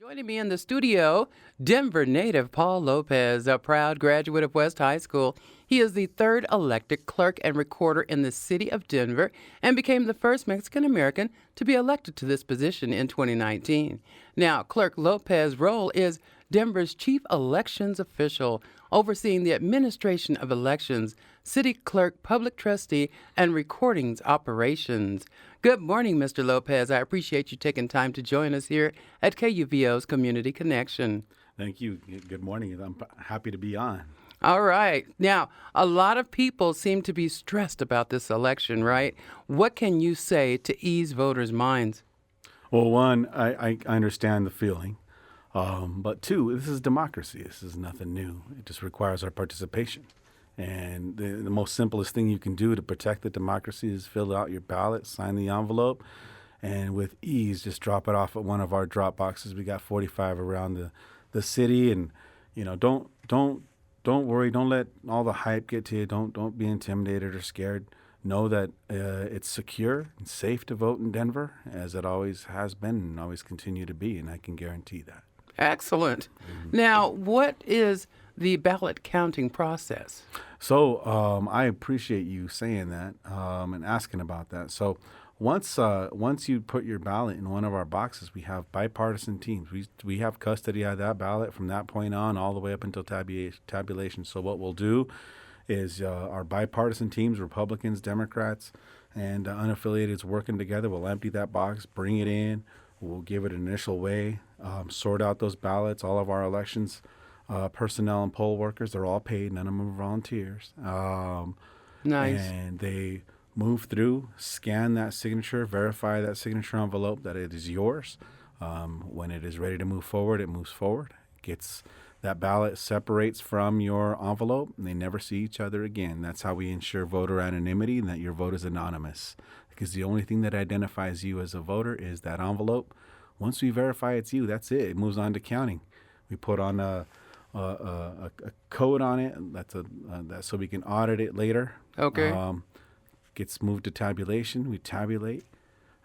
Joining me in the studio, Denver native Paul López, a proud graduate of West High School. He is the third elected clerk and recorder in the city of Denver and became the first Mexican-American to be elected to this position in 2019. Now, Clerk López's role is Denver's chief elections official, overseeing the administration of elections, city clerk, public trustee, and recordings operations. Good morning, Mr. López. I appreciate you taking time to join us here at KUVO's Community Connection. Thank you. Good morning. I'm happy to be on. All right. Now, a lot of people seem to be stressed about this election, right? What can you say to ease voters' minds? Well, one, I understand the feeling. But two, this is democracy. This is nothing new. It just requires our participation. And the most simplest thing you can do to protect the democracy is fill out your ballot, sign the envelope, and with ease, just drop it off at one of our drop boxes. We got 45 around the city, and don't worry. Don't let all the hype get to you. Don't be intimidated or scared. Know that it's secure and safe to vote in Denver, as it always has been and always continue to be, and I can guarantee that. Excellent. Now, what is the ballot counting process? So I appreciate you saying that and asking about that. So once you put your ballot in one of our boxes, we have bipartisan teams. We have custody of that ballot from that point on all the way up until tabulation. So what we'll do is our bipartisan teams, Republicans, Democrats, and unaffiliateds working together, we'll empty that box, bring it in. We'll give it an initial weigh, sort out those ballots. All of our elections personnel and poll workers, they're all paid. None of them are volunteers. Nice. And they move through, scan that signature, verify that signature envelope that it is yours. When it is ready to move forward, it moves forward. That ballot separates from your envelope, and they never see each other again. That's how we ensure voter anonymity and that your vote is anonymous. Because the only thing that identifies you as a voter is that envelope. Once we verify it's you, that's it. It moves on to counting. We put on a code on it so we can audit it later. Okay. Gets moved to tabulation. We tabulate,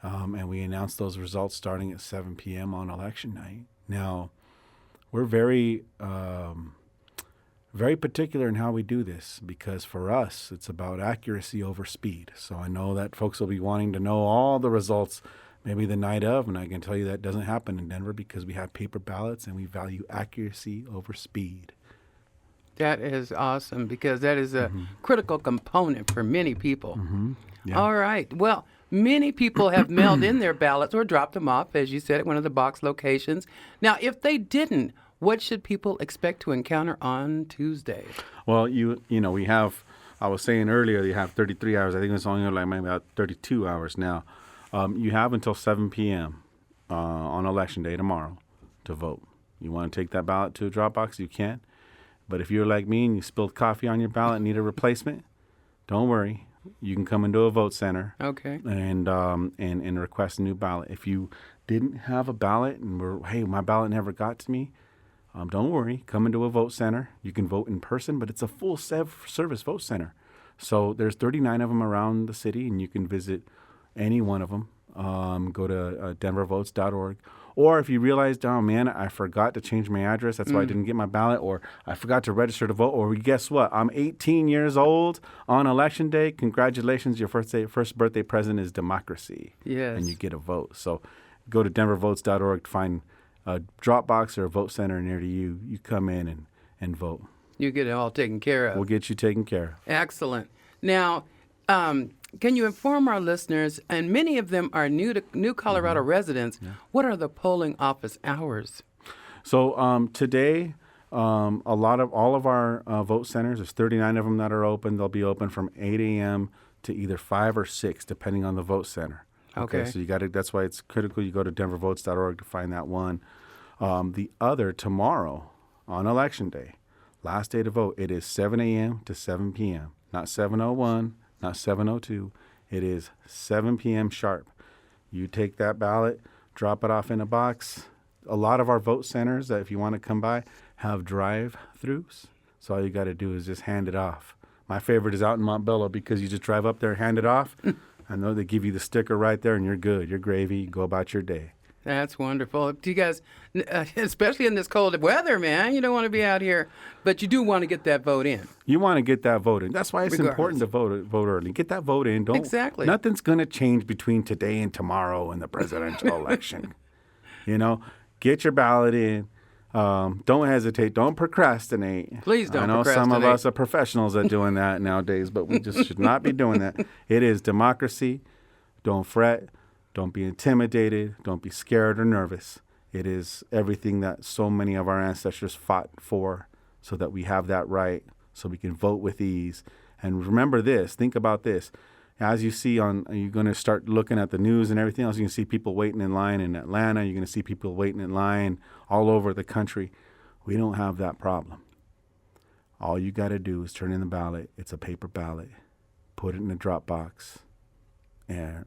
and we announce those results starting at 7 p.m. on election night. Now, we're very particular in how we do this because for us, it's about accuracy over speed. So I know that folks will be wanting to know all the results maybe the night of, and I can tell you that doesn't happen in Denver because we have paper ballots and we value accuracy over speed. That is awesome because that is a critical component for many people. Yeah. All right. Well, many people have mailed in their ballots or dropped them off, as you said, at one of the box locations. Now, if they didn't, what should people expect to encounter on Tuesday? Well, we have, I was saying earlier, you have 33 hours. I think it's only like maybe about 32 hours now. You have until 7 p.m. On Election Day tomorrow to vote. You want to take that ballot to a drop box, you can. But if you're like me and you spilled coffee on your ballot and need a replacement, don't worry. You can come into a vote center and request a new ballot. If you didn't have a ballot and hey, my ballot never got to me, don't worry. Come into a vote center. You can vote in person, but it's a full service vote center. So there's 39 of them around the city, and you can visit any one of them. Go to denvervotes.org. Or if you realize, oh, man, I forgot to change my address, that's why I didn't get my ballot, or I forgot to register to vote, or guess what? I'm 18 years old on Election Day. Congratulations, your first birthday present is democracy. Yes. And you get a vote. So go to denvervotes.org to find a drop box or a vote center near to you. You come in and vote. You get it all taken care of. We'll get you taken care of. Excellent. Now, can you inform our listeners, and many of them are new Colorado residents, what are the polling office hours? So today, all of our vote centers, there's 39 of them that are open. They'll be open from 8 a.m. to either 5 or 6, depending on the vote center. Okay. So that's why it's critical you go to denvervotes.org to find that one. The other tomorrow on Election Day, last day to vote, it is 7 a.m. to 7 p.m., not 7:01. Not 7:02. It is 7 p.m. sharp. You take that ballot, drop it off in a box. A lot of our vote centers, that if you want to come by, have drive-throughs. So all you got to do is just hand it off. My favorite is out in Montbello because you just drive up there, hand it off. I know they give you the sticker right there, and you're good. You're gravy. You go about your day. That's wonderful. Do you guys, especially in this cold weather, man, you don't want to be out here, but you do want to get that vote in. You want to get that vote in. That's why it's important Regardless. to vote early. Get that vote in. Don't Exactly. Nothing's going to change between today and tomorrow in the presidential election. You know, get your ballot in. Don't hesitate. Don't procrastinate. Please don't I know some procrastinate. of us are professionals at doing that nowadays, but we just should not be doing that. It is democracy. Don't fret. Don't be intimidated. Don't be scared or nervous. It is everything that so many of our ancestors fought for so that we have that right, so we can vote with ease. And remember this. Think about this. As you see you're going to start looking at the news and everything else, you can see people waiting in line in Atlanta. You're going to see people waiting in line all over the country. We don't have that problem. All you got to do is turn in the ballot. It's a paper ballot. Put it in a drop box.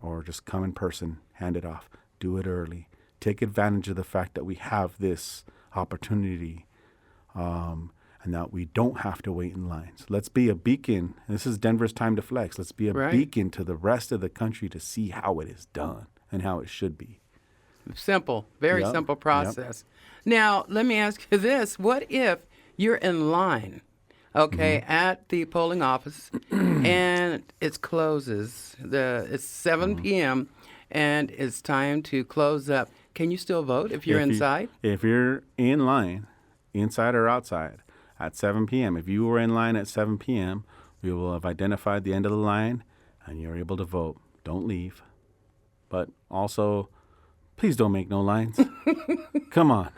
Or just come in person, hand it off. Do it early. Take advantage of the fact that we have this opportunity and that we don't have to wait in lines. Let's be a beacon. This is Denver's time to flex. Let's be a beacon to the rest of the country to see how it is done and how it should be. Simple, very simple process. Now, let me ask you this. What if you're in line, at the polling office and it closes, it's 7 p.m. and it's time to close up? Can you still vote if you're inside? If you're in line, inside or outside, at 7 p.m., if you were in line at 7 p.m., we will have identified the end of the line and you're able to vote. Don't leave. But also, please don't make no lines. Come on.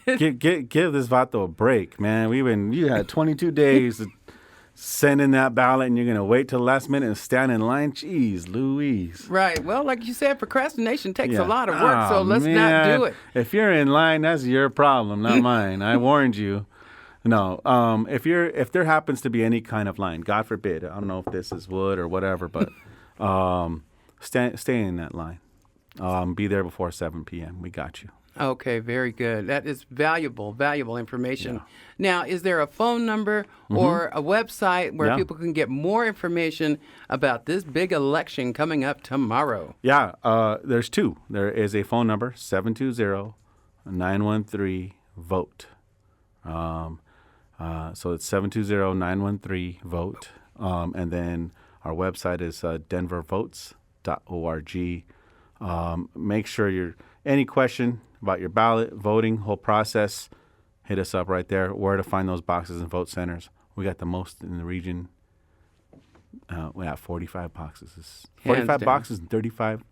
Give this vato a break, man. You had 22 days to send in that ballot, and you're going to wait till the last minute and stand in line? Jeez Louise. Right. Well, like you said, procrastination takes a lot of work, so let's not do it. If you're in line, that's your problem, not mine. I warned you. No. If there happens to be any kind of line, God forbid, I don't know if this is wood or whatever, but stay in that line. Be there before 7 p.m. We got you. Okay, very good. That is valuable information. Yeah. Now, is there a phone number or a website where people can get more information about this big election coming up tomorrow? Yeah, there's two. There is a phone number, 720-913-VOTE. So it's 720-913-VOTE. And then our website is denvervotes.org. Make sure any question about your ballot, voting, whole process, hit us up right there. Where to find those boxes and vote centers. We got the most in the region. We have 45 boxes. 45 boxes and 45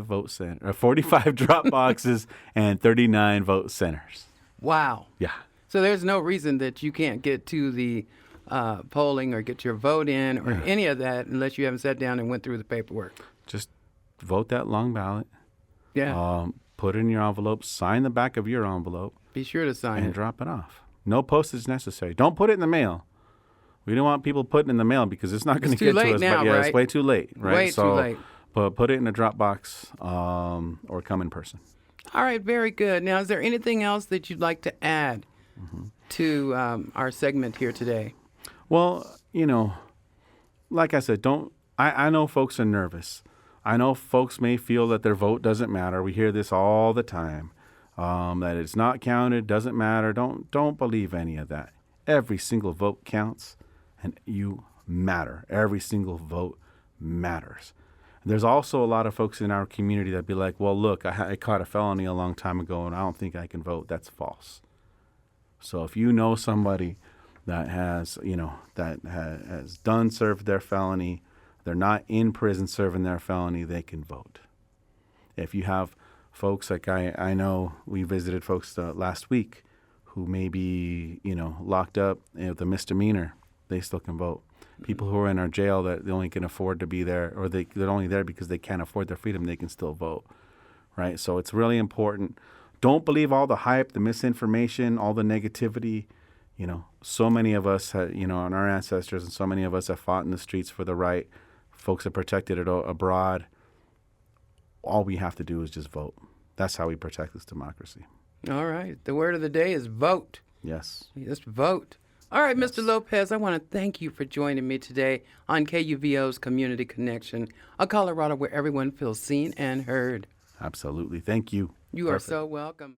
vote center, 45 drop boxes and 39 vote centers. Wow. Yeah. So there's no reason that you can't get to the polling or get your vote in or any of that unless you haven't sat down and went through the paperwork. Just vote that long ballot. Yeah. Put it in your envelope. Sign the back of your envelope. Be sure to sign and drop it off. No postage necessary. Don't put it in the mail. We don't want people putting it in the mail because it's not going to get to us. Now, but right? It's way too late. Right? Way too late. But put it in a drop box or come in person. All right. Very good. Now, is there anything else that you'd like to add to our segment here today? Well, like I said, I know folks are nervous. I know folks may feel that their vote doesn't matter. We hear this all the time, that it's not counted, doesn't matter. Don't believe any of that. Every single vote counts, and you matter. Every single vote matters. And there's also a lot of folks in our community that be like, well, look, I caught a felony a long time ago, and I don't think I can vote. That's false. So if you know somebody that has served their felony, they're not in prison serving their felony, they can vote. If you have folks like I know we visited folks last week who may be, locked up with a misdemeanor, they still can vote. People who are in our jail that they only can afford to be there, or they're only there because they can't afford their freedom, they can still vote, right? So it's really important. Don't believe all the hype, the misinformation, all the negativity. So many of us, and our ancestors and so many of us have fought in the streets for the right. Folks have protected it abroad. All we have to do is just vote. That's how we protect this democracy. All right. The word of the day is vote. Yes. Just vote. All right, Mr. Yes. Lopez, I want to thank you for joining me today on KUVO's Community Connection, a Colorado where everyone feels seen and heard. Absolutely. Thank you. You are Perfect. so welcome.